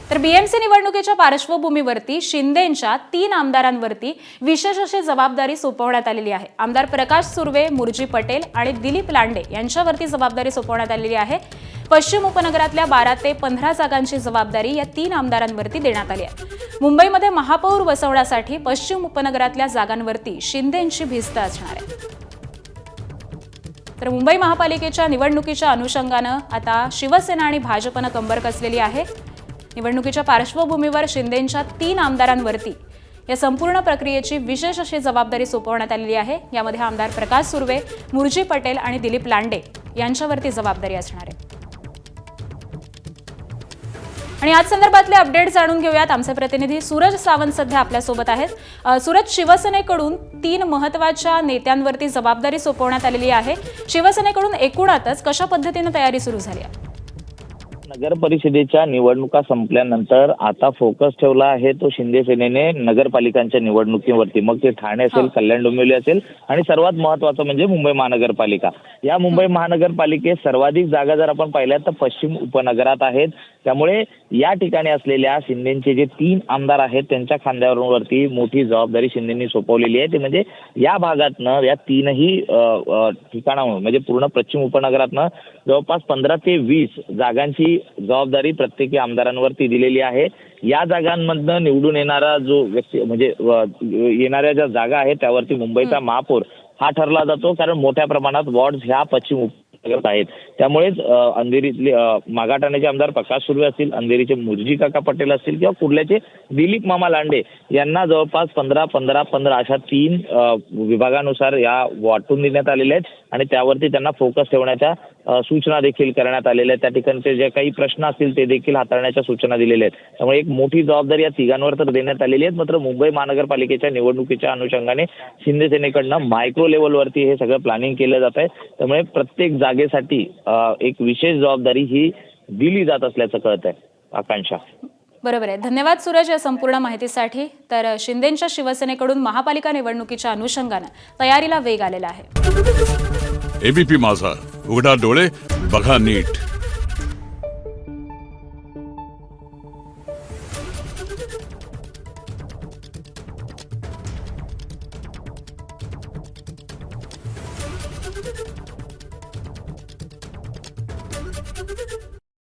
तर बीएमसी निवडणुकीच्या पार्श्वभूमीवरती शिंदेंच्या 3 आमदारांवरती विशेष अशी जबाबदारी सोपवण्यात आलेली आहे। आमदार प्रकाश सुर्वे, मुरजी पटेल आणि दिलीप लांडे यांच्यावरती जबाबदारी सोपवण्यात आलेली आहे। पश्चिम उपनगरातल्या 12 ते 15 जागांची जबाबदारी या 3 आमदारांवरती देण्यात आली आहे। मुंबईमध्ये महापौर बसवण्यासाठी पश्चिम उपनगरातल्या जागांवरती शिंदेंची भिस्त असणार आहे। तर मुंबई महापालिकेच्या निवडणुकीच्या अनुषंगानं आता शिवसेना आणि भाजपनं कंबर कसलेली आहे। निवडणुकीच्या पार्श्वभूमीवर शिंदेंच्या 3 आमदारांवरती या संपूर्ण प्रक्रियेची विशेष अशी जबाबदारी सोपवण्यात आलेली आहे। यामध्ये आमदार प्रकाश सुर्वे, मुरजी पटेल आणि दिलीप लांडे यांच्यावरती जबाबदारी असणार आहे। आणि आज संदर्भातले अपडेट जाणून घेऊयात। आमचे प्रतिनिधी सूरज सावंत सध्या आपल्या सोबत आहेत। सूरज, शिवसेनेकडून 3 महत्त्वाच्या नेत्यांवरती जबाबदारी सोपवण्यात आलेली आहे। शिवसेनेकडून एकूणातच कशा पद्धतीने तयारी सुरू झाली आहे? नगर परिषदेच्या निवडणुका संपल्यानंतर आता फोकस ठेवला आहे तो शिंदे सेनेने नगरपालिकांच्या निवडणुकीवरती। मग ते ठाणे असेल, कल्याण डोंबिवली असेल आणि सर्वात महत्त्वाचं म्हणजे मुंबई महानगरपालिका। या मुंबई महानगरपालिकेत सर्वाधिक जागा जर आपण पाहिल्या तर पश्चिम उपनगरात आहेत। त्यामुळे या ठिकाणी असलेल्या शिंदेचे जे 3 आमदार आहेत त्यांच्या खांद्यावरती मोठी जबाबदारी शिंदेंनी सोपवलेली आहे। ते म्हणजे या भागातनं या 3ही ठिकाणाहून म्हणजे पूर्ण पश्चिम उपनगरातनं जवळपास 15 ते 20 जागांची जबाबदारी प्रत्येकी आमदारांवरती दिलेली आहे। या जागांमधनं निवडून येणारा जो व्यक्ती म्हणजे येणाऱ्या ज्या जागा आहेत त्यावरती मुंबईचा महापौर हा ठरला जातो, कारण मोठ्या प्रमाणात वॉर्ड्स ह्या पश्चिम उपनगरात आहेत। त्यामुळेच अंधेरीतले मागाठाण्याचे आमदार प्रकाश सुर्वे असतील, अंधेरीचे मुरजी काका पटेल असतील किंवा कुर्ल्याचे दिलीप मामा लांडे यांना जवळपास 15-15-15 अशा 3 विभागानुसार या वाटून देण्यात आलेल्या आहेत आणि त्यावरती त्यांना फोकस ठेवण्याच्या सूचना देखील करण्यात आलेल्या आहेत। त्या ठिकाणचे जे काही प्रश्न असतील ते देखील हाताळण्याच्या सूचना दिलेल्या आहेत। त्यामुळे एक मोठी जबाबदारी या तिघांवर तर देण्यात आलेली आहे। मात्र मुंबई महानगरपालिकेच्या निवडणुकीच्या अनुषंगाने शिंदे सेनेकडनं मायक्रो लेव्हलवरती हे सगळं प्लॅनिंग केलं जात आहे। त्यामुळे प्रत्येक जागेसाठी एक विशेष जबाबदारी ही दिली जात असल्याचं कळत आहे। आकांक्षा, बरोबर आहे। धन्यवाद सूरज या संपूर्ण माहितीसाठी। तर शिंदेंच्या शिवसेनेकडून महापालिका निवडणुकीच्या अनुषंगाने तयारीला वेग आलेला आहे। एबीपी माझा, उघडा डोळे बघा नीट।